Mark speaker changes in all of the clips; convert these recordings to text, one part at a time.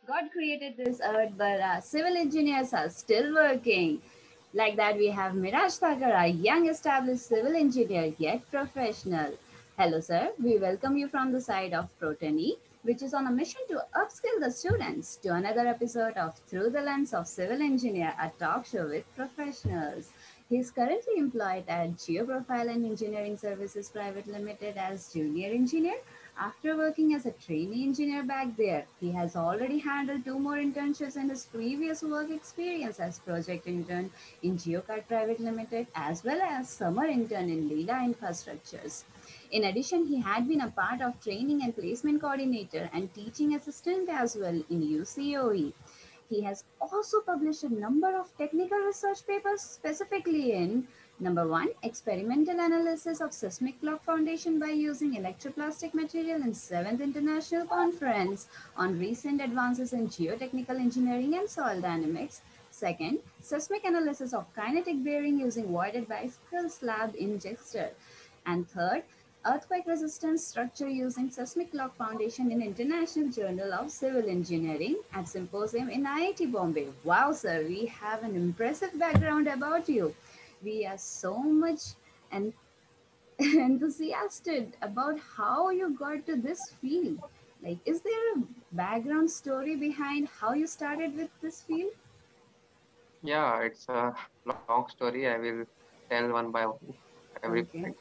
Speaker 1: God created this earth, but civil engineers are still working. Like that, we have Miraj Thakur, a young established civil engineer, yet professional. Hello, sir. We welcome you from the side of Protony, which is on a mission to upskill the students to another episode of Through the Lens of Civil Engineer, a talk show with professionals. He is currently employed at Geoprofile and Engineering Services Private Limited as junior engineer. After working as a trainee engineer back there, he has already handled two more internships in his previous work experience as project intern in Geocard Private Limited as well as summer intern in Leela Infrastructures. In addition, he had been a part of training and placement coordinator and teaching assistant as well in UCOE. He has also published a number of technical research papers specifically in number one, experimental analysis of seismic clock foundation by using electroplastic material in 7th International Conference on recent advances in geotechnical engineering and soil dynamics. Second, seismic analysis of kinetic bearing using voided bicycle slab injector. And third, earthquake resistance structure using seismic clock foundation in International Journal of Civil Engineering at Symposium in IIT Bombay. Wow, sir, we have an impressive background about you. We are so much en- enthusiastic about how you got to this field. Like, is there a background story behind how you started with this field?
Speaker 2: Yeah, it's a long story. I will tell one by one every
Speaker 1: Okay.
Speaker 2: point.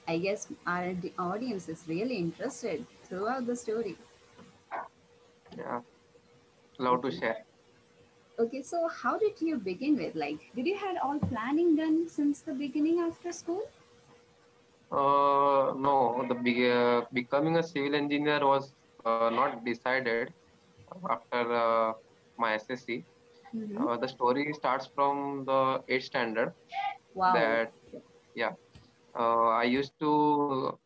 Speaker 1: I guess our audience is really interested throughout the story.
Speaker 2: Yeah, love to
Speaker 1: Okay.
Speaker 2: share.
Speaker 1: Okay, so how did you begin with? Like, did you had all planning done since the beginning after school?
Speaker 2: No, becoming a civil engineer was not decided after my SSC.
Speaker 1: Mm-hmm.
Speaker 2: The story starts from the 8th standard.
Speaker 1: Wow.
Speaker 2: That yeah, I used to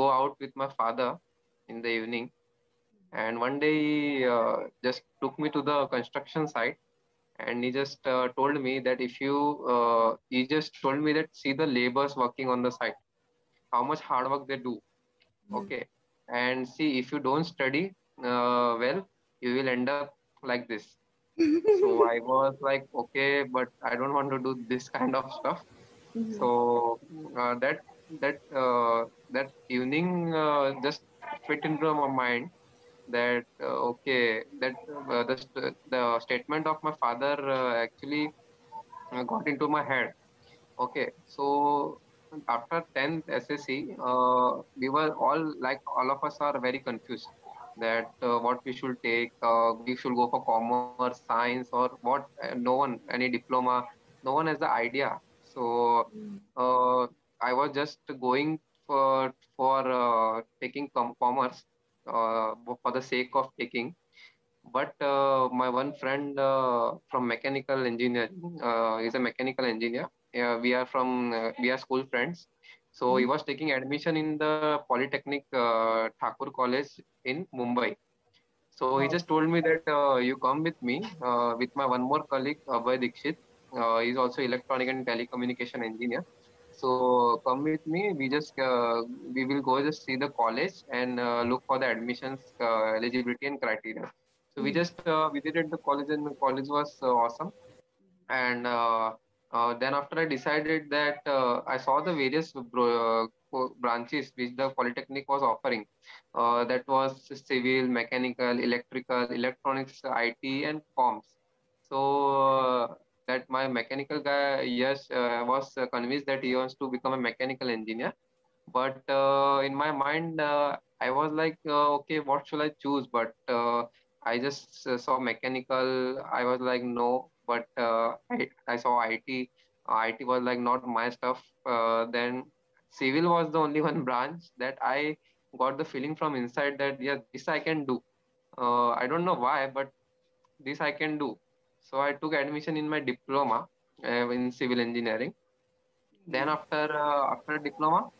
Speaker 2: go out with my father in the evening, and one day he just took me to the construction site and he just told me that if you he just told me that see the laborers working on the site, how much hard work they do. Okay, and see if you don't study well, you will end up like this. So I was like, okay, but I don't want to do this kind of stuff.
Speaker 1: Mm-hmm.
Speaker 2: So that evening just fit into my mind that okay, that the statement of my father actually got into my head. Okay, so after 10th SSC, we were all of us are very confused that what we should take. We should go for commerce, science, or what? No one, any diploma, no one has the idea. So uh, I was just going for taking commerce for the sake of taking. But my one friend from mechanical engineering is a mechanical engineer. We are school friends. So he was taking admission in the Polytechnic Thakur College in Mumbai. So he
Speaker 1: Wow.
Speaker 2: just told me that you come with me with my one more colleague Abhay Dikshit. He's also electronic and telecommunication engineer. So come with me. We will go just see the college and look for the admissions eligibility and criteria. So we just visited the college and the college was awesome. And then after I decided that I saw the various branches which the Polytechnic was offering. That was civil, mechanical, electrical, electronics, IT, and comms. So that my mechanical guy, yes, was convinced that he wants to become a mechanical engineer. But in my mind, I was like, okay, what should I choose? But I just saw mechanical. I was like, no. But I saw IT. IT was like not my stuff. Then civil was the only one branch that I got the feeling from inside that yeah, this I can do. I don't know why, but this I can do. So I took admission in my diploma in civil engineering. Then after diploma,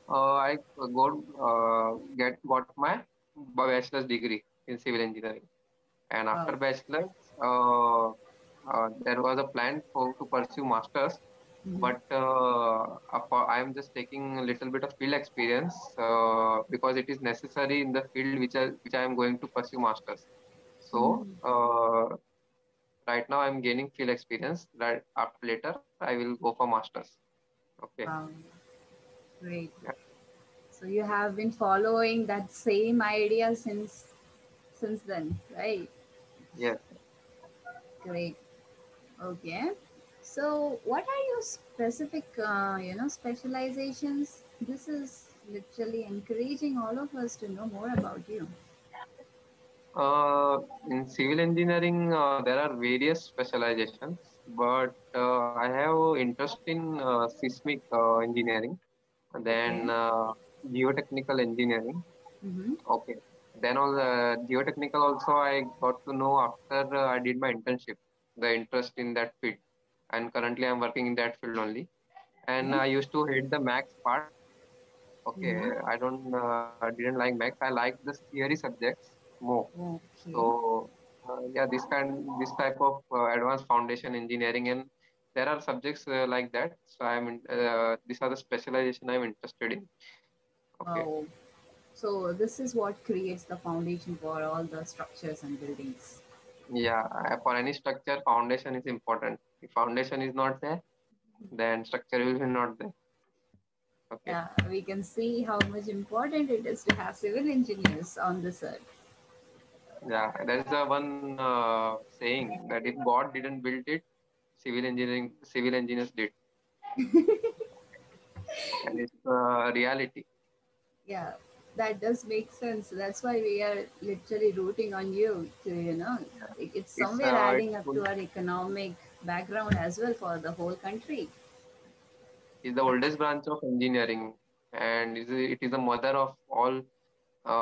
Speaker 2: I got my bachelor's degree in civil engineering, and after
Speaker 1: Wow.
Speaker 2: bachelor's, there was a plan to pursue masters,
Speaker 1: Mm-hmm.
Speaker 2: but I am just taking a little bit of field experience because it is necessary in the field which I am going to pursue masters. So
Speaker 1: Mm.
Speaker 2: right now I am gaining field experience. Right after later I will go for masters. Okay.
Speaker 1: Wow, great.
Speaker 2: Yeah.
Speaker 1: So you have been following that same idea since then, right?
Speaker 2: Yes.
Speaker 1: Great. Okay. So what are your specific, specializations? This is literally encouraging all of us to know more about you.
Speaker 2: In civil engineering, there are various specializations, but I have interest in seismic engineering, then
Speaker 1: Okay.
Speaker 2: geotechnical engineering.
Speaker 1: Mm-hmm.
Speaker 2: Okay. Then all the geotechnical also I got to know after I did my internship, the interest in that field. And currently I'm working in that field only. And
Speaker 1: Okay.
Speaker 2: I used to hate the max part. Okay,
Speaker 1: Mm-hmm.
Speaker 2: I don't didn't like max. I like the theory subjects more.
Speaker 1: Okay.
Speaker 2: So yeah, this type of advanced foundation engineering, and there are subjects like that. So these are the specialization I'm interested in. Okay.
Speaker 1: Wow. So this is what creates the foundation for all the structures and buildings.
Speaker 2: Yeah, for any structure, foundation is important. If foundation is not there, then structure will be not there. Okay.
Speaker 1: Yeah, we can see how much important it is to have civil engineers on this earth.
Speaker 2: Yeah, there is a one saying that if God didn't build it, civil engineers did, and it's reality.
Speaker 1: Yeah, that does make sense. That's why we are literally rooting on you to,
Speaker 2: Yeah.
Speaker 1: it's
Speaker 2: It's
Speaker 1: somewhere adding
Speaker 2: it's
Speaker 1: up
Speaker 2: full,
Speaker 1: to our economic background as well for the whole country.
Speaker 2: is the oldest branch of engineering, and it is the mother of all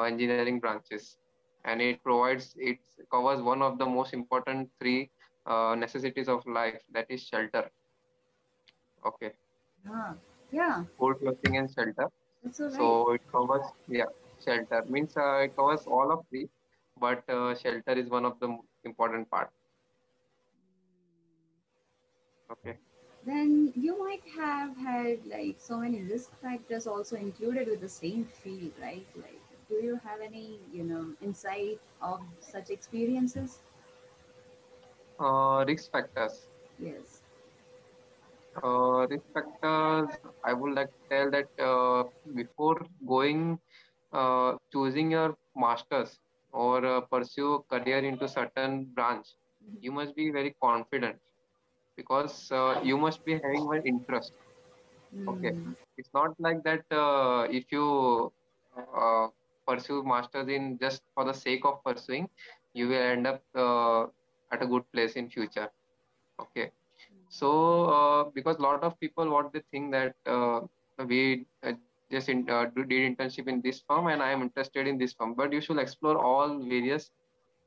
Speaker 2: engineering branches, and it covers one of the most important three necessities of life, that is shelter. Okay,
Speaker 1: Yeah, yeah,
Speaker 2: food, clothing, and shelter.
Speaker 1: that's all right.
Speaker 2: So it covers, yeah, shelter means it covers all of three, but shelter is one of the important part. Okay.
Speaker 1: Then you might have had like so many risk factors also included with the same field, right? Like, do you have any, insight of such experiences?
Speaker 2: Risk factors.
Speaker 1: Yes.
Speaker 2: Risk factors. I would like to tell that before going choosing your masters or pursue career into certain branch, you must be very confident because you must be having one interest. Okay,
Speaker 1: Mm,
Speaker 2: it's not like that if you uh, pursue masters in just for the sake of pursuing, you will end up at a good place in future. Okay, so because lot of people what they think that we did internship in this firm and I am interested in this firm, but you should explore all various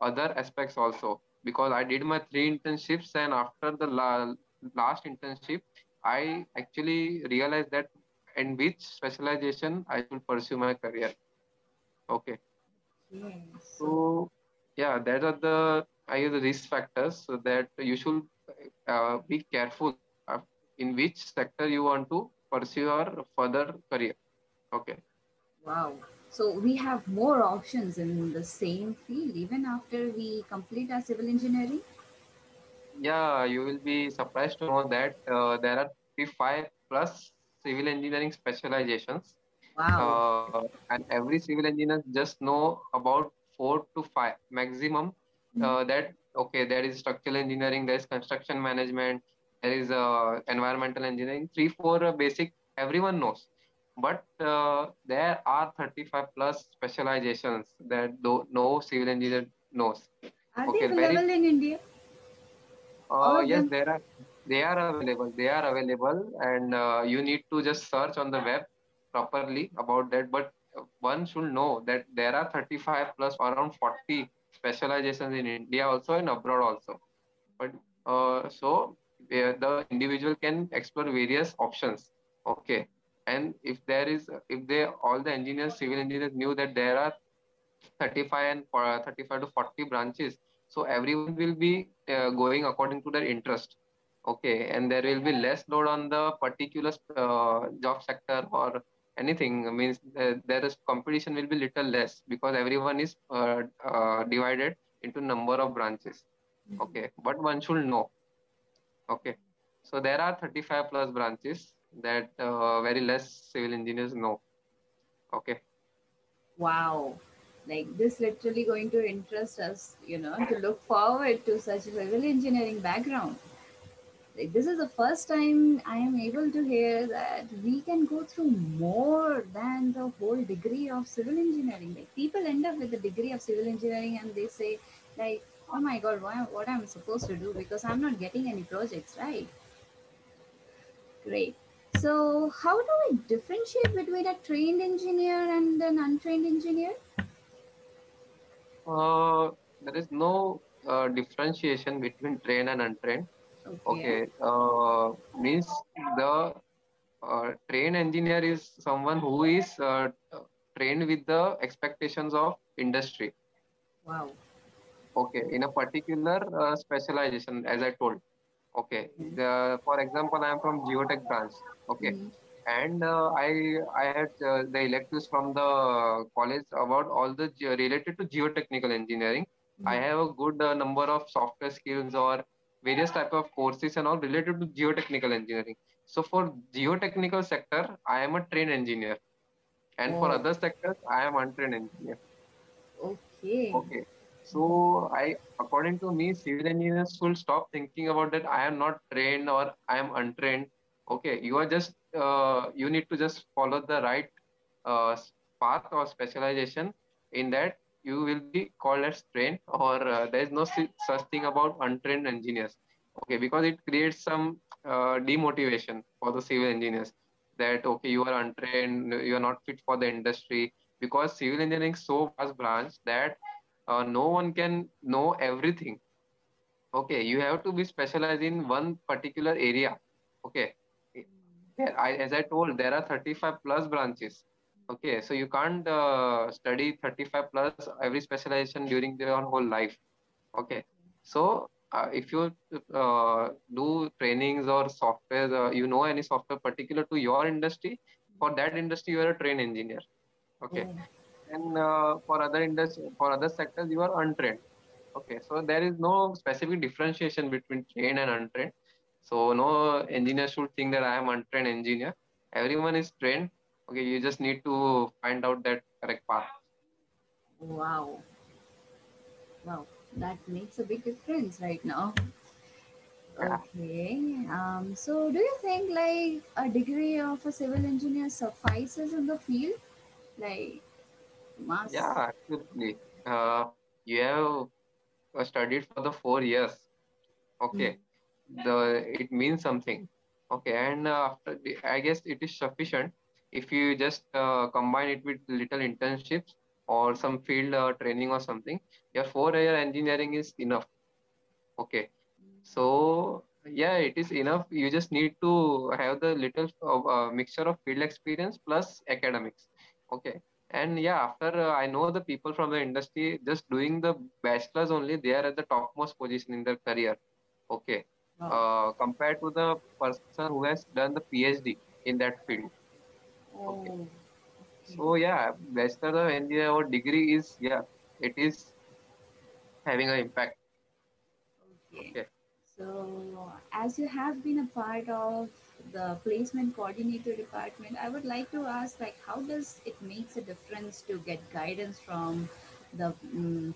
Speaker 2: other aspects also, because I did my three internships, and after the last internship I actually realized that in which specialization I should pursue my career. Okay,
Speaker 1: okay. So,
Speaker 2: so yeah, that are the I use the risk factors, so that you should be careful uh, in which sector you want to pursue your further career. Okay.
Speaker 1: wow. So we have more options in the same field even after we complete our civil engineering?
Speaker 2: Yeah, you will be surprised to know that there are 55 plus civil engineering specializations,
Speaker 1: Wow.
Speaker 2: and every civil engineer just know about 4 to 5 maximum. That okay, there is structural engineering, there is construction management, there is environmental engineering. 3, 4 basic everyone knows, but there are 35 plus specializations that no civil engineer knows.
Speaker 1: Are they
Speaker 2: Okay, very
Speaker 1: available in India? All of
Speaker 2: yes,
Speaker 1: them?
Speaker 2: they are available. They are available, and you need to just search on the web properly about that. But one should know that there are 35 plus around 40 specializations in India also and abroad also. But the individual can explore various options. Okay, and if they all the engineers, civil engineers knew that there are 35 and 35 to 40 branches, so everyone will be going according to their interest. Okay, and there will be less load on the particular job sector or anything. Means there is competition will be little less because everyone is divided into number of branches.
Speaker 1: Mhm.
Speaker 2: Okay, but one should know. Okay, so there are 35 plus branches that very less civil engineers know. Okay.
Speaker 1: Wow. Like this literally going to interest us, to look forward to such a civil engineering background. Like, this is the first time I am able to hear that we can go through more than the whole degree of civil engineering. Like people end up with the degree of civil engineering and they say, like, oh my god, what I'm supposed to do because I'm not getting any projects, right? Great. So how do we differentiate between a trained engineer and an untrained engineer?
Speaker 2: There is no differentiation between trained and untrained.
Speaker 1: Okay.
Speaker 2: Okay, means the trained engineer is someone who is trained with the expectations of industry.
Speaker 1: Wow.
Speaker 2: Okay, in a particular specialization, as I told. Okay,
Speaker 1: Mhm.
Speaker 2: for example, I am from geotech branch. Okay,
Speaker 1: Mhm.
Speaker 2: and I had the electives from the college about all the related to geotechnical engineering. I
Speaker 1: Mhm.
Speaker 2: have a good number of software skills or various type of courses and all related to geotechnical engineering. So for geotechnical sector, I am a trained engineer, and for
Speaker 1: Oh,
Speaker 2: other sectors, I am untrained engineer.
Speaker 1: okay.
Speaker 2: Okay. So according to me, civil engineers should stop thinking about that I am not trained or I am untrained. Okay, you are just you need to just follow the right path or specialization. In that, you will be called as trained, or there is no such thing about untrained engineers. Okay, because it creates some demotivation for the civil engineers that okay, you are untrained, you are not fit for the industry because civil engineering is so vast branch that no one can know everything. Okay, you have to be specialized in one particular area. Okay, as I told, there are 35 plus branches. Okay, so you can't study 35 plus every specialization during your whole life. Okay, so if you do trainings or software, you know any software particular to your industry, for that industry you are a trained engineer. Okay,
Speaker 1: Oh,
Speaker 2: and for other industry, for other sectors, you are untrained. Okay, so there is no specific differentiation between trained and untrained. So no engineer should think that I am untrained engineer. Everyone is trained. Okay, you just need to find out that correct path.
Speaker 1: wow. Wow. That makes a big difference right now.
Speaker 2: Yeah,
Speaker 1: Okay. So do you think like a degree of a civil engineer suffices in the field? Like must.
Speaker 2: yeah, absolutely. You have studied for the 4 years.
Speaker 1: Mhm.
Speaker 2: Okay, the it means something. Okay, and I guess it is sufficient if you just combine it with little internships or some field training or something. Your 4 year engineering is enough. Okay, so yeah, it is enough. You just need to have the little mixture of field experience plus academics. Okay, and yeah, after I know the people from the industry just doing the bachelor's only, they are at the topmost position in their career. Okay,
Speaker 1: Wow.
Speaker 2: compared to the person who has done the PhD in that field. Okay,
Speaker 1: Oh, okay.
Speaker 2: so yeah, bachelor of engineer or degree is yeah, it is having an impact.
Speaker 1: Okay.
Speaker 2: Okay.
Speaker 1: So, as you have been a part of the placement coordinator department, I would like to ask, like, how does it makes a difference to get guidance from the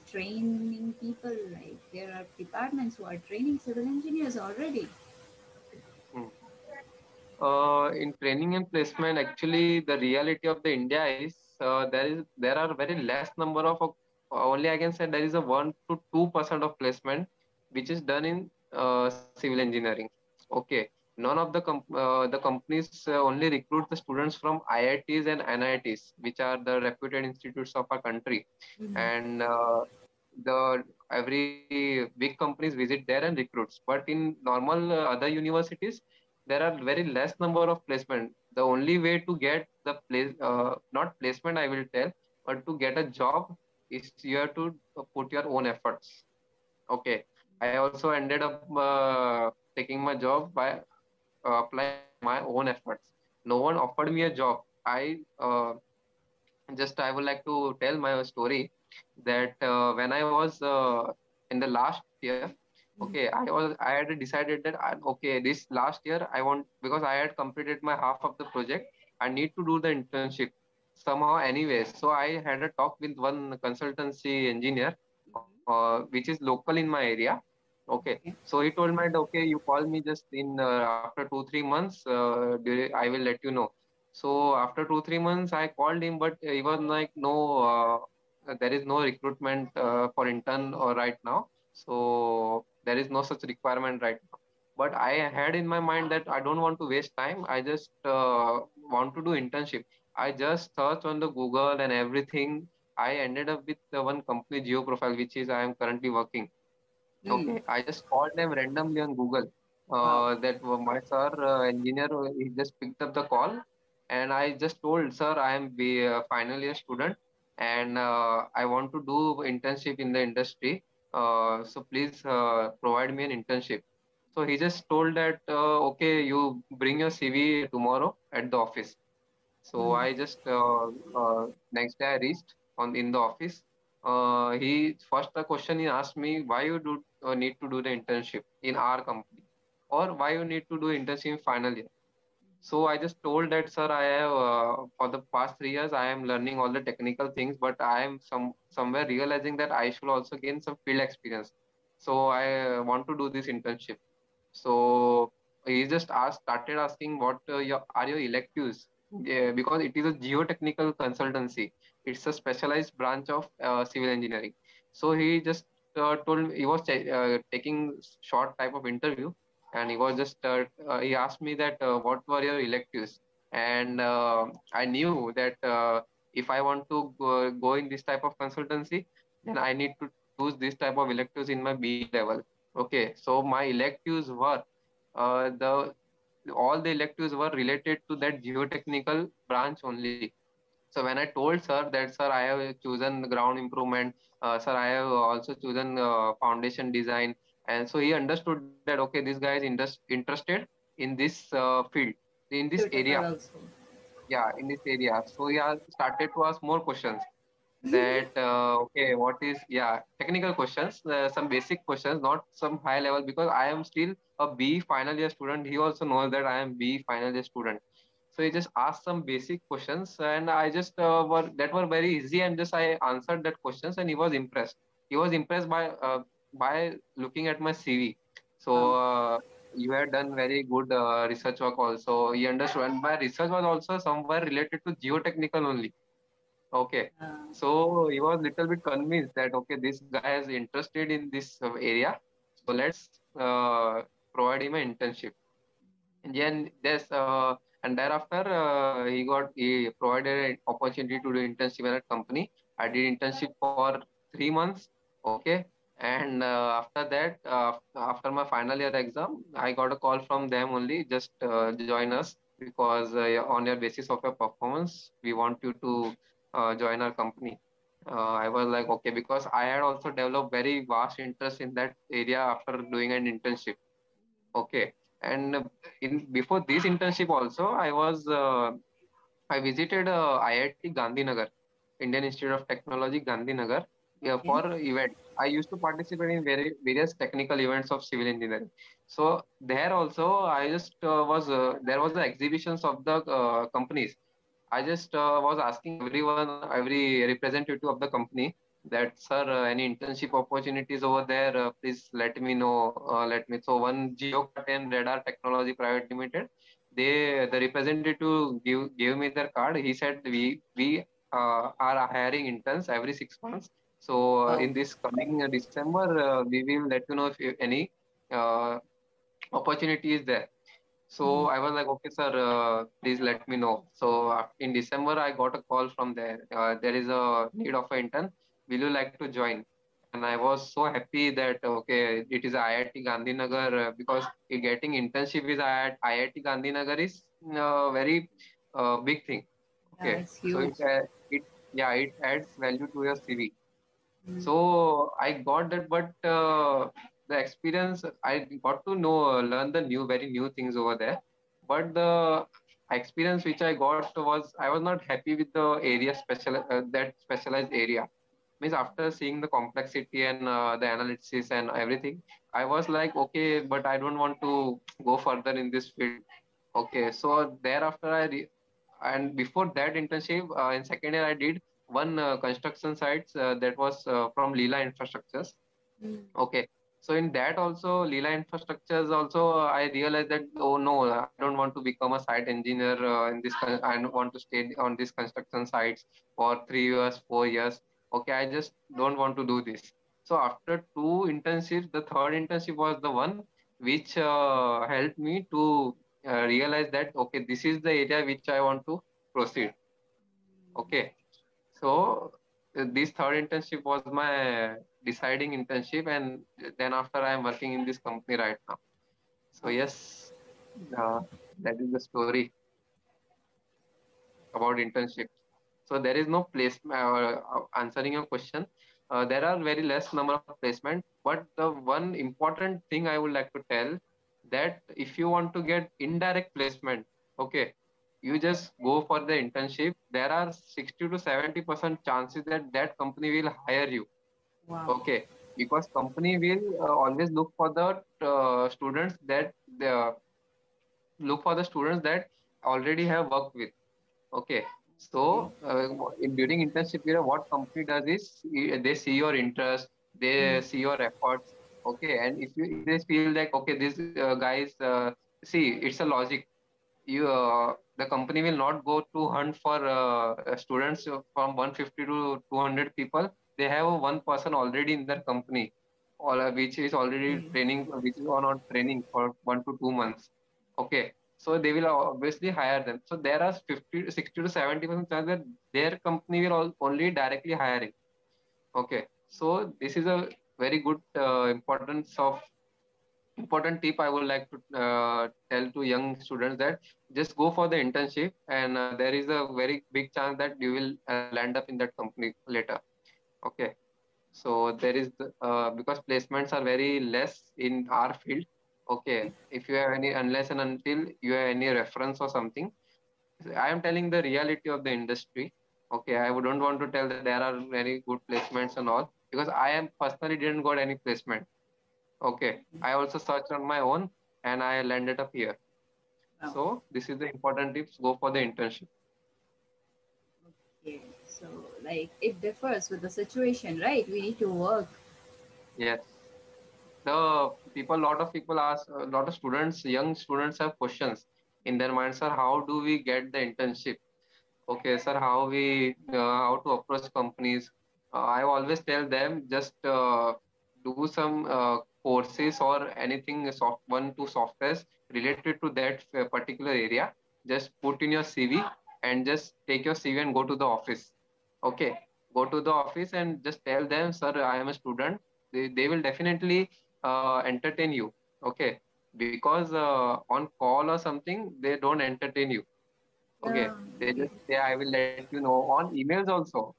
Speaker 1: training people? Like, there are departments who are training civil engineers already.
Speaker 2: Hmm. In training and placement, actually, the reality of the India is there are very less number of only I can say there is a 1 to 2% of placement which is done in civil engineering. Okay, none of the companies only recruit the students from IITs and NITs, which are the reputed institutes of our country,
Speaker 1: Mhm.
Speaker 2: and the every big companies visit there and recruits. But in normal other universities there are very less number of placement. The only way to get the place, not placement, I will tell, but to get a job is you have to put your own efforts. Okay, I also ended up taking my job by applying by my own efforts. No one offered me a job. I would like to tell my story that when I was in the last year, okay, I had decided that okay, this last year I want, because I had completed my half of the project, I need to do the internship somehow anyways. So I had a talk with one consultancy engineer, which is local in my area. Okay,
Speaker 1: Okay.
Speaker 2: so he told me that okay, you call me just in after 2 3 months, I will let you know. So after 2 3 months, I called him, but he was like, no, there is no recruitment for intern or right now. So there is no such requirement right now. But I had in my mind that I don't want to waste time. I just want to do internship. I just searched on the Google and everything. I ended up with the one company Geo Profile, which is I am currently working.
Speaker 1: Mm.
Speaker 2: Okay, I just called them randomly on Google.
Speaker 1: Wow.
Speaker 2: My sir, engineer, he just picked up the call, and I just told sir, I am final year student, and I want to do internship in the industry. So please provide me an internship. So he just told that okay, you bring your CV tomorrow at the office. So
Speaker 1: Mm.
Speaker 2: I just next day I reached on in the office. He first the question he asked me, why you do need to do the internship in our company, or why you need to do internship in final year. So I just told that sir, I have for the past 3 years I am learning all the technical things, but I am somewhere realizing that I should also gain some field experience. So I want to do this internship. So he just started asking what are your electives? Yeah, because it is a geotechnical consultancy. It's a specialized branch of civil engineering. So he just told me he was taking short type of interview, and he was just he asked me that what were your electives, and I knew that if I want to go in this type of consultancy, then I need to choose this type of electives in my BE level. Okay, so my electives were the all the electives were related to that geotechnical branch only. So when I told sir that sir, I have chosen ground improvement, sir, I have also chosen foundation design, and so he understood that okay, this guy is interested in this field, in this area.
Speaker 1: Suitable also.
Speaker 2: Yeah, in this area. So he started to ask more questions that okay, what is, yeah, technical questions, some basic questions, not some high level, because I am still a B final year student. He also knows that I am B final year student. So he just asked some basic questions, and I just were very easy, and just I answered that questions, and he was impressed. He was impressed by looking at my CV. So
Speaker 1: Wow.
Speaker 2: you had done very good research work also. He understood, and my research was also somewhere related to geotechnical only. Okay.
Speaker 1: Uh,
Speaker 2: So he was little bit convinced that okay, this guy is interested in this area, so let's provide him an internship. And then and thereafter he provided an opportunity to do internship at a company. I did internship for 3 months. Okay. And after that, after my final year exam, I got a call from them only, just join us, because on your basis of your performance, we want you to join our company. I was like, okay, because I had also developed very vast interest in that area after doing an internship. Okay. And in before this internship also, I visited IIT Gandhinagar, Indian Institute of Technology, Gandhinagar, yeah,
Speaker 1: okay.
Speaker 2: for event. I used to participate in various technical events of civil engineering. So there also, I just was there was the exhibitions of the companies. I just was asking everyone, every representative of the company, that sir, any internship opportunities over there? Please let me know. Let me. So one Geocarten Radar Technology Private Limited, the representative gave me their card. He said are hiring interns every 6 months. So
Speaker 1: Wow.
Speaker 2: in this coming December, we will let you know if any uh, opportunity is there. So
Speaker 1: Mm.
Speaker 2: I was like, okay, sir, please let me know. So in December, I got a call from there. There is a need of an intern. Will you like to join? And I was so happy that okay, it is IIT Gandhinagar, because getting internship with IIT Gandhinagar is very big thing.
Speaker 1: Yeah,
Speaker 2: Okay,
Speaker 1: it's
Speaker 2: so
Speaker 1: huge.
Speaker 2: it yeah, it adds value to your CV.
Speaker 1: Mm.
Speaker 2: So I got that, but the experience, I got to know, learn the new, very new things over there. But the experience which I got was, I was not happy with the area that specialized area. Means after seeing the complexity and the analysis and everything, I was like, okay, but I don't want to go further in this field. Okay, so thereafter and before that internship, in second year I did one construction sites that was from Leela Infrastructures.
Speaker 1: Mm.
Speaker 2: Okay. So in that also, Leela Infrastructures also, I realized that, oh no, I don't want to become a site engineer in this. I don't want to stay on these construction sites for 3 years, 4 years. Okay, I just don't want to do this. So after two internships, the third internship was the one which helped me to realize that, okay, this is the area which I want to proceed. Okay. So this third internship was my deciding internship, and then after I am working in this company right now. So
Speaker 1: Oh,
Speaker 2: yes, uh, that is the story about internships. So there is no placement. Answering your question, there are very less number of placement, but the one important thing I would like to tell, that if you want to get indirect placement, okay, you just go for the internship. There are 60 to 70% chances that that company will hire you.
Speaker 1: wow.
Speaker 2: Okay, because company will always students that look for the students that already have worked with. Okay.
Speaker 1: Okay.
Speaker 2: So, during internship period, what company does is they see your interest,
Speaker 1: Mm.
Speaker 2: they see your efforts. Okay. And if they feel like, okay, these guys, see, it's a logic. The company will not go to hunt for students from 150 to 200 people. They have one person already in their company, which is already
Speaker 1: Okay.
Speaker 2: training, which is on training for 1 to 2 months. Okay. So they will obviously hire them. So there are 50, 60 to 70% chance that their company will only directly hiring. Okay. So this is a very good important tip I would like to tell to young students, that just go for the internship, and there is a very big chance that you will land up in that company later. Okay. So there is because placements are very less in our field. Okay. If you have any, unless and until you have any reference or something, I am telling the reality of the industry. Okay. I don't want to tell that there are very good placements and all, because I am personally didn't got any placement. Okay. I also searched on my own and I landed up here.
Speaker 1: Wow.
Speaker 2: So this is the important tips. Go for the internship.
Speaker 1: Okay. So, like, it differs with the situation, right? We need to work.
Speaker 2: Yes. Lot of people ask, a lot of students, young students have questions in their mind, sir, how do we get the internship? Okay, sir, how to approach companies? I always tell them, just do some courses or anything, one two softwares related to that particular area. Just put in your CV and just take your CV and go to the office. Okay, go to the office and just tell them, sir, I am a student. They will definitely entertain you. Okay, because on call or something, they don't entertain you. Okay,
Speaker 1: Yeah.
Speaker 2: they
Speaker 1: Okay.
Speaker 2: just say, I will let you know on emails also.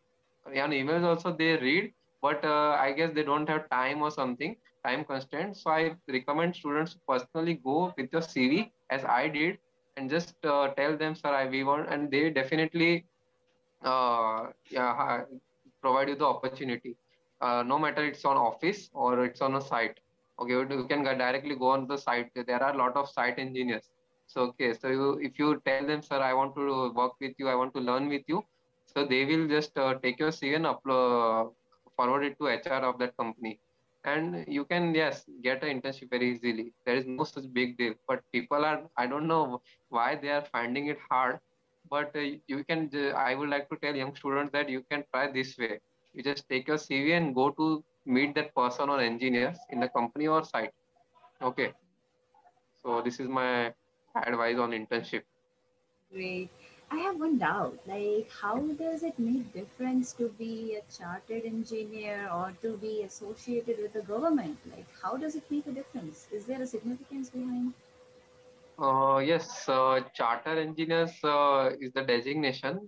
Speaker 2: On emails also they read, but I guess they don't have time or something, time constraint. So I recommend students to personally go with your CV as I did, and just tell them, sir, we want, and they definitely yeah, provide you the opportunity. No matter it's on office or it's on a site. Okay, you can directly go on the site. There are a lot of site engineers. So okay, so if you tell them, sir, I want to work with you, I want to learn with you, so they will just take your CV and forward it to HR of that company, and you can, yes, get an internship very easily. There is no such big deal. But people are, I don't know why they are finding it hard, but I would like to tell young students that you can try this way. You just take your CV and go to meet that person or engineers in the company or site. Okay. So this is my advice on internship.
Speaker 1: Great. I have one doubt. Like, how does it make difference to be a chartered engineer or to be associated with the government? Like, how does it make a difference? Is there a significance behind?
Speaker 2: Yes, charter engineers is the designation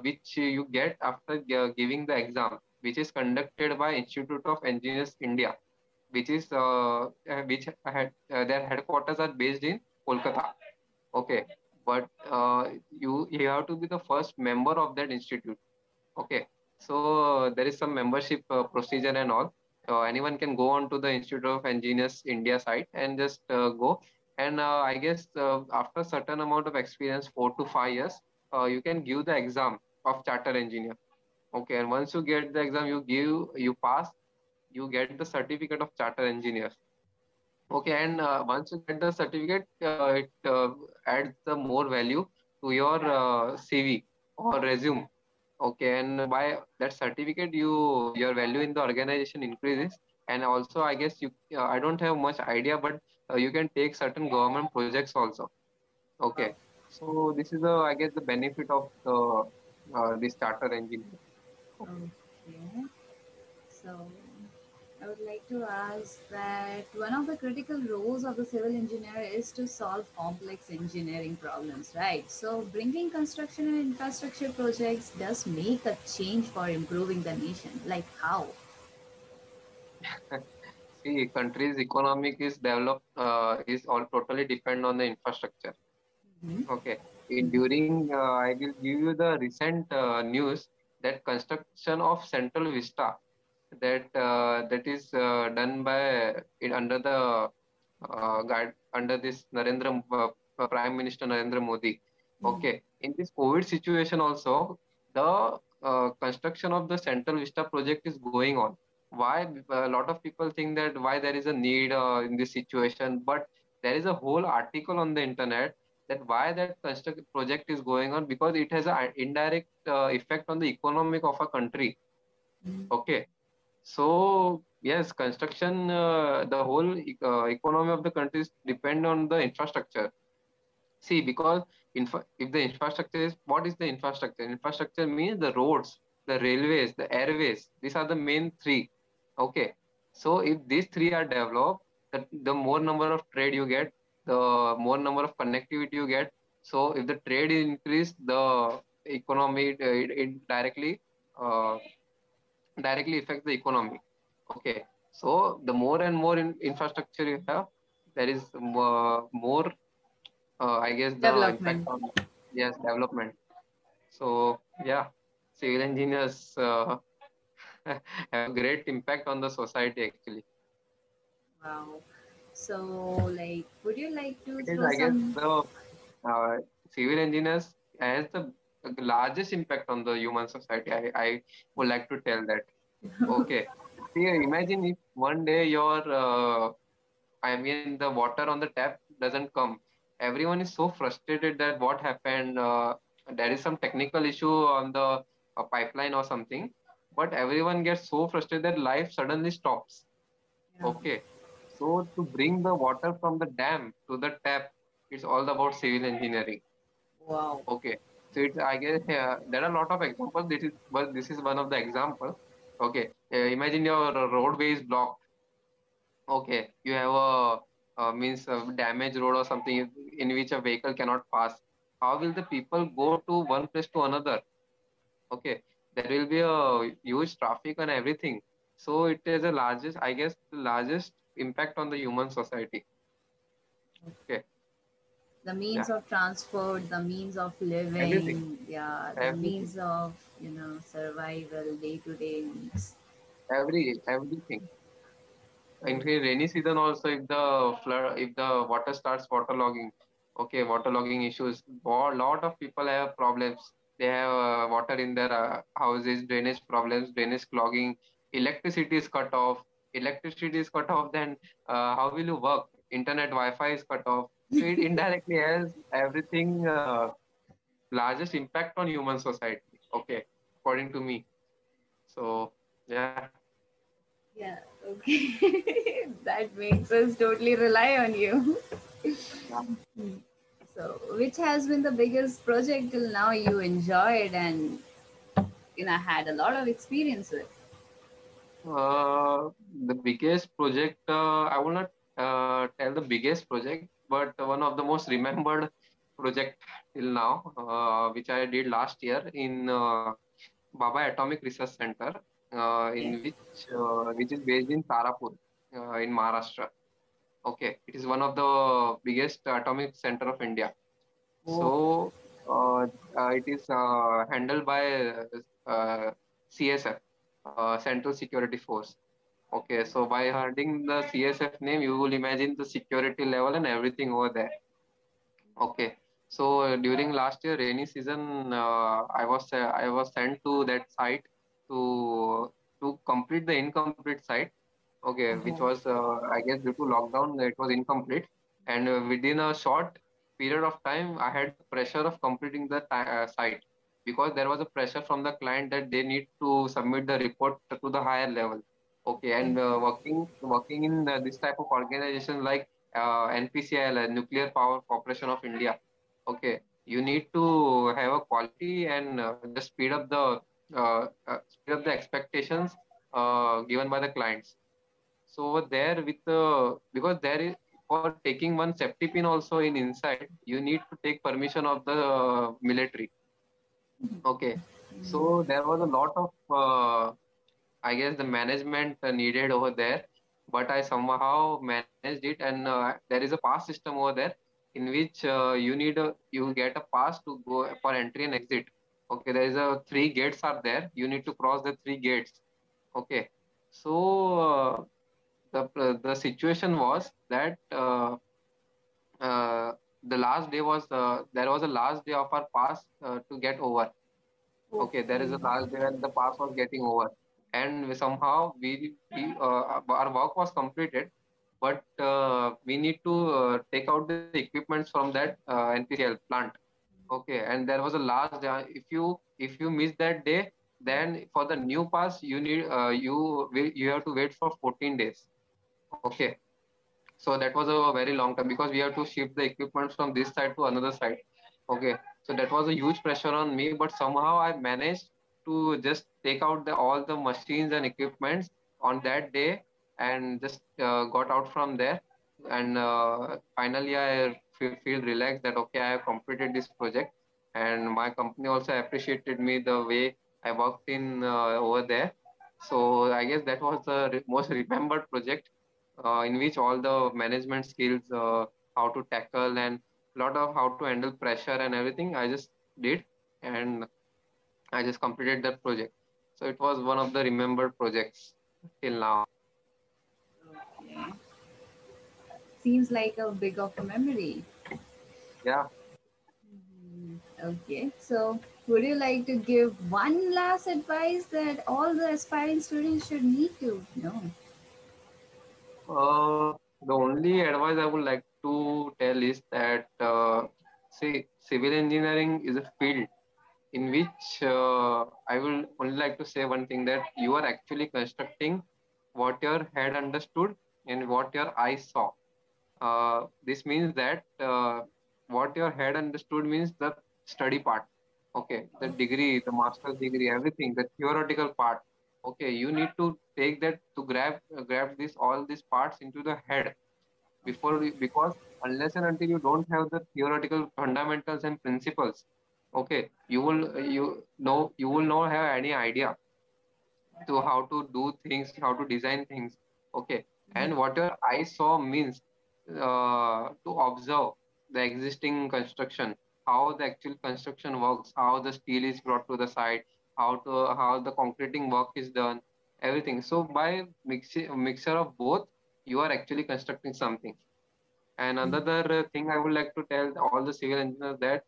Speaker 2: which you get after giving the exam, which is conducted by Institute of Engineers India. which is which had their headquarters are based in Kolkata. Okay, but you have to be the first member of that institute. Okay, so there is some membership procedure and all. Anyone can go on to the Institute of Engineers India site and just go. And I guess after certain amount of experience, 4 to 5 years, you can give the exam of charter engineer. Okay, and once you get the exam, you pass, you get the certificate of charter engineer. Okay, and once you get the certificate, it adds the more value to your CV or resume. Okay, and by that certificate, your value in the organization increases. And also, I guess I don't have much idea, but you can take certain government projects also.
Speaker 1: Wow.
Speaker 2: Okay, so this is I guess the benefit of this charter engineer.
Speaker 1: Okay. So I would like to ask that one of the critical roles of the civil engineer is to solve complex engineering problems, right? So bringing construction and infrastructure projects does make a change for improving the nation. Like how?
Speaker 2: See, country's economic is all totally depend on the infrastructure.
Speaker 1: Mhm.
Speaker 2: Okay. I will give you the recent news that construction of Central Vista that is done by under the guide under this Prime Minister Narendra Modi.
Speaker 1: Mhm.
Speaker 2: Okay. In this COVID situation also, the construction of the Central Vista project is going on. Why? A lot of people think that why there is a need in this situation, but there is a whole article on the internet that why that construct project is going on because it has an indirect effect on the economic of a country.
Speaker 1: Mhm.
Speaker 2: Okay, so yes, construction, the whole economy of the countries depend on the infrastructure. See, because if the infrastructure is what is the infrastructure? Infrastructure means the roads, the railways, the airways. These are the main three. Okay, so if these three are developed, the more number of trade you get, the more number of connectivity you get. So if the trade is increased, the economy it uh, directly affects the economy. Okay, so the more and more infrastructure you have, there is more I guess the impact
Speaker 1: Development.
Speaker 2: on yes development. So yeah, civil engineers have a great impact on the society actually.
Speaker 1: Wow. So, like, would you like to
Speaker 2: It is
Speaker 1: throw
Speaker 2: I guess
Speaker 1: some?
Speaker 2: the uh, civil engineers has the largest impact on the human society. I would like to tell that. Okay, see, imagine if one day I mean the water on the tap doesn't come. Everyone is so frustrated that what happened. There is some technical issue on the pipeline or something, but everyone gets so frustrated that life suddenly stops.
Speaker 1: Yeah.
Speaker 2: Okay, so to bring the water from the dam to the tap, it's all about civil engineering.
Speaker 1: Wow.
Speaker 2: Okay, so it's I guess there are a lot of examples. This is one of the examples. Okay, imagine your roadway is blocked. Okay, you have means a damaged road or something in which a vehicle cannot pass. How will the people go to one place to another? Okay, there will be a huge traffic and everything. So it is the largest, I guess, the largest impact on the human society. Okay,
Speaker 1: The means
Speaker 2: yeah,
Speaker 1: of transport, the means of
Speaker 2: everything,
Speaker 1: living, yeah, the
Speaker 2: everything,
Speaker 1: means of, survival, day to day needs.
Speaker 2: everything. In
Speaker 1: Oh,
Speaker 2: rainy season also, if the water starts waterlogging, okay, waterlogging issues. Lot of people have problems. They have water in their houses, drainage problems, drainage clogging. Electricity is cut off. Electricity is cut off. Then how will you work? Internet, Wi-Fi is cut off. So it indirectly has everything largest impact on human society. Okay, according to me. So yeah.
Speaker 1: yeah, okay. That makes us totally rely on you. So, which has been the biggest project till now you enjoyed and had a lot of experience with?
Speaker 2: The biggest project, I will not tell the biggest project, but one of the most remembered project till now, which I did last year in Baba Atomic Research Center,
Speaker 1: Okay.
Speaker 2: which is based in Tarapur. in Maharashtra. Okay, it is one of the biggest atomic center of India.
Speaker 1: Oh,
Speaker 2: So it is handled by uh, CSF, Central Security Force. Okay, so by hearing the CSF name, you will imagine the security level and everything over there. Okay, so during last year rainy season, I was sent to that site to complete the incomplete site. Okay, which
Speaker 1: oh,
Speaker 2: was I guess due to lockdown it was incomplete, and within a short period of time I had the pressure of completing the site because there was a pressure from the client that they need to submit the report to the higher level. Okay, and working in this type of organization like NPCIL, Nuclear Power Corporation of India. Okay, you need to have a quality and just speed up the expectations given by the clients. So over there with because there is for taking one safety pin also in inside, you need to take permission of the military. Okay, so there was a lot of I guess the management needed over there, but I somehow managed it, and there is a pass system over there in which you get a pass to go for entry and exit. Okay, there is a three gates are there. You need to cross the three gates. Okay, so the situation was that the last day was there was a last day of our pass to get over. Okay, there is a
Speaker 1: okay.
Speaker 2: last day when the pass was getting over, and somehow our work was completed, but we need to take out the equipments from that NPCL plant. Okay, and there was a last day. If you miss that day, then for the new pass you have to wait for 14 days. Okay, so that was a very long time because we have to shift the equipment from this side to another side. Okay, so that was a huge pressure on me, but somehow I managed to just take out all the machines and equipments on that day and just got out from there. And finally, I feel relaxed that okay, I have completed this project, and my company also appreciated me the way I worked in over there. So I guess that was the most remembered project in which all the management skills, how to tackle and lot of how to handle pressure and everything, I just did, and I just completed that project. So it was one of the remembered projects till now.
Speaker 1: Okay. Seems like a big of a memory.
Speaker 2: Yeah.
Speaker 1: Okay, so would you like to give one last advice that all the aspiring students should need to know?
Speaker 2: The only advice I would like to tell is that see, civil engineering is a field in which I will only like to say one thing that you are actually constructing what your head understood and what your eyes saw. This means that what your head understood means the study part. Okay, the degree, the master's degree, everything, the theoretical part. Okay, you need to take that to grab this all these parts into the head because unless and until you don't have the theoretical fundamentals and principles, okay, you will not have any idea to how to do things, how to design things. Okay, and what your eyes saw means to observe the existing construction, how the actual construction works, how the steel is brought to the site, how the concreting work is done, everything. So by mixture of both, you are actually constructing something. And another thing I would like to tell all the civil engineers that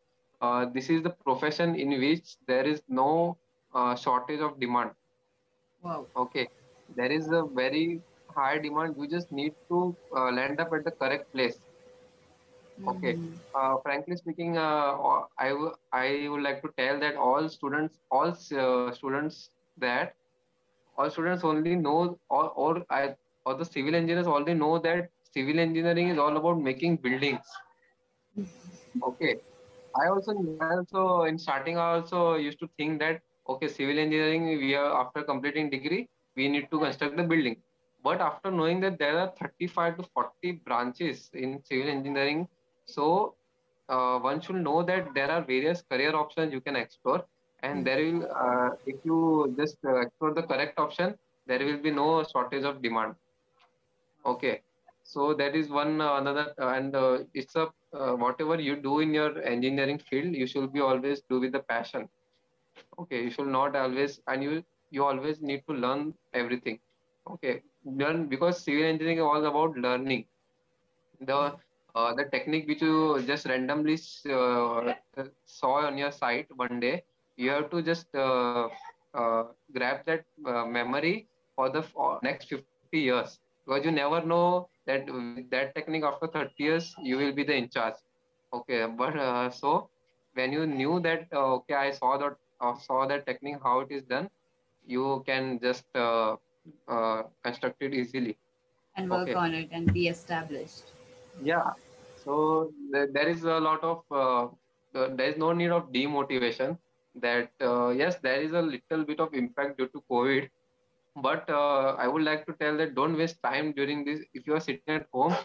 Speaker 2: this is the profession in which there is no shortage of demand.
Speaker 1: Wow.
Speaker 2: Okay, there is a very high demand. You just need to land up at the correct place. Okay.
Speaker 1: Mm-hmm.
Speaker 2: Frankly speaking, I would like to tell that all students that all students only know or the civil engineers already know that civil engineering is all about making buildings. Okay. I also in starting I also used to think that okay, civil engineering we are after completing degree we need to construct the building. But after knowing that there are 35 to 40 branches in civil engineering, so one should know that there are various career options you can explore, and there will if you just explore the correct option, there will be no shortage of demand. Okay, so that is one another, and it's a whatever you do in your engineering field, you should be always do with the passion. Okay, you should not always, and you always need to learn everything. Okay, learn because civil engineering is all about learning. The technique which you just randomly saw on your site one day, you have to just grab that memory for next 50 years, because you never know that with that technique after 30 years you will be the in charge. Okay, but so when you knew that okay, I saw that technique how it is done, you can just construct it easily.
Speaker 1: And work
Speaker 2: Okay.
Speaker 1: on it and be established.
Speaker 2: Yeah, so there is a lot of there is no need of demotivation. That yes, there is a little bit of impact due to COVID, but I would like to tell that don't waste time during this. If you are sitting at home,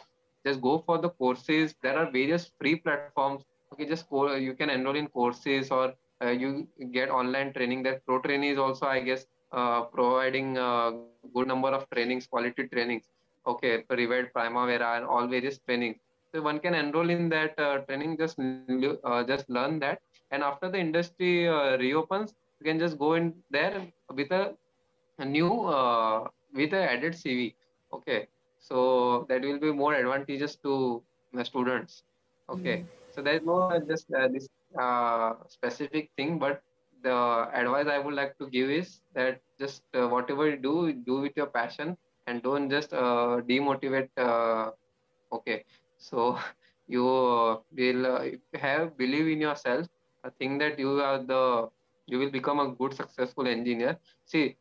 Speaker 2: just go for the courses. There are various free platforms. Okay, you can enroll in courses, or you get online training. That Pro Training is also, I guess, providing a good number of trainings, quality trainings. Okay, Revit, Primavera, and all various trainings. So one can enroll in that training, just learn that, and after the industry reopens, you can just go in there with a new with a added CV. Okay, so that will be more advantageous to the students.
Speaker 1: Mm.
Speaker 2: Okay, so there is no just this specific thing, but the advice I would like to give is that just whatever you do with your passion, and don't just demotivate. Okay, so you will have believe in yourself. Think that you will become a good successful engineer. See,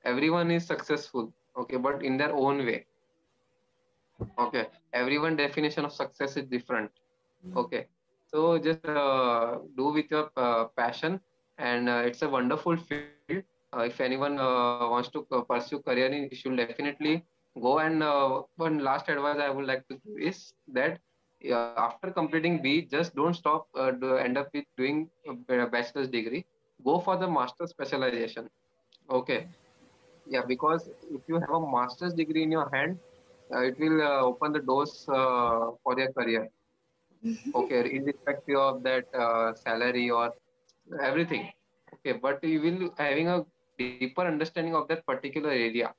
Speaker 2: everyone is successful, okay, but in their own way. Okay, everyone definition of success is different. Okay, so just do with your passion, and it's a wonderful field. If anyone wants to pursue career in, you should definitely go. And one last advice I would like to give is that after completing B, just don't stop. End up with doing a bachelor's degree. Go for the master specialization. Okay, yeah, because if you have a master's degree in your hand, it will open the doors for your career. Okay, irrespective of that salary or everything. Okay, but you will having a deeper understanding of that particular area.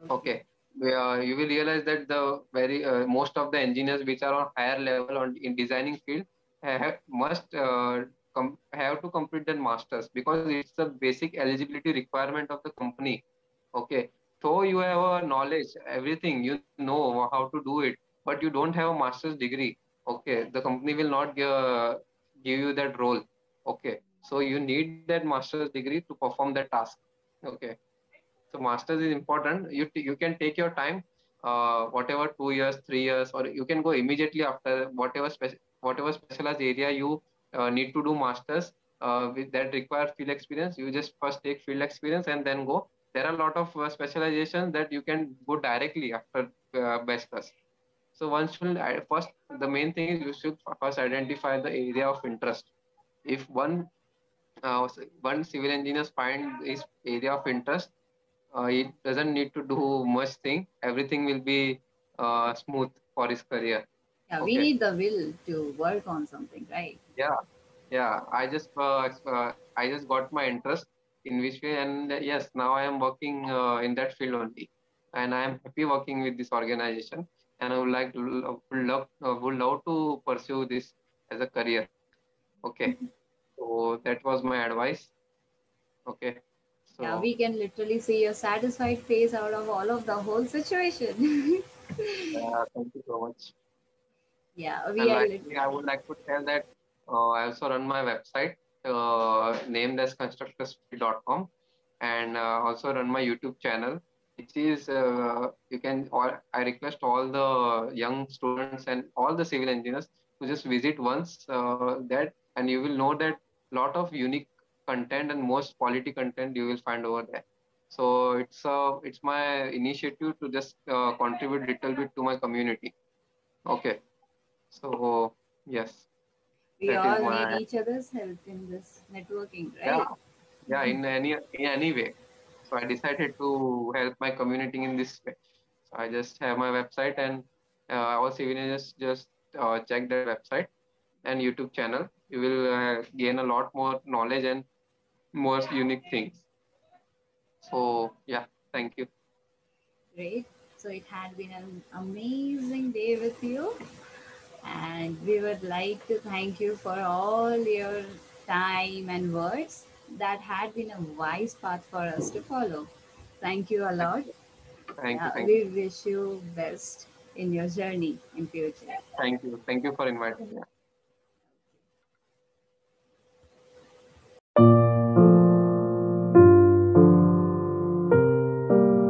Speaker 2: Okay,
Speaker 1: Okay.
Speaker 2: where you will realize that the very most of the engineers which are on higher level on in designing field must have to complete their masters, because it's the basic eligibility requirement of the company. Okay, so you have a knowledge, everything you know how to do it, but you don't have a master's degree. Okay, the company will not give you that role. Okay, so you need that master's degree to perform that task. Okay, so masters is important. You can take your time, whatever 2 years, 3 years, or you can go immediately after whatever specialized area you need to do masters with that require field experience. You just first take field experience and then go. There are a lot of specializations that you can go directly after bachelor's. So one should first, the main thing is you should first identify the area of interest. If one civil engineers find his area of interest, it doesn't need to do much thing. Everything will be smooth for his career.
Speaker 1: Yeah, we
Speaker 2: Okay.
Speaker 1: need the will to work on something, right?
Speaker 2: Yeah. Yeah. I just got my interest in which way, and yes, now I am working in that field only, and I am happy working with this organization, and I would like to would love to pursue this as a career. Okay. So that was my advice. Okay.
Speaker 1: Yeah,
Speaker 2: So
Speaker 1: we can literally see a satisfied face out of all of the whole situation.
Speaker 2: thank you so much.
Speaker 1: Yeah, we
Speaker 2: And
Speaker 1: are
Speaker 2: lastly, I would like to tell that I also run my website named as constructorspeed.com, and also run my YouTube channel, which is I request all the young students and all the civil engineers to just visit once that, and you will know that lot of unique content and most quality content you will find over there. So it's my initiative to just contribute little bit to my community. Okay. So yes,
Speaker 1: we
Speaker 2: that is
Speaker 1: all need
Speaker 2: my
Speaker 1: each other's help in this networking,
Speaker 2: yeah,
Speaker 1: right?
Speaker 2: yeah, in any way. So I decided to help my community in this way. I just have my website, and our civil engineers just check that website and YouTube channel. You will gain a lot more knowledge and more unique things. So yeah, thank you.
Speaker 1: Great. So it had been an amazing day with you. And we would like to thank you for all your time and words. That had been a wise path for us to follow. Thank you a
Speaker 2: Thank
Speaker 1: lot.
Speaker 2: you. Thank you. Thank you.
Speaker 1: We wish you best in your journey in future.
Speaker 2: Thank you. Thank you for inviting me.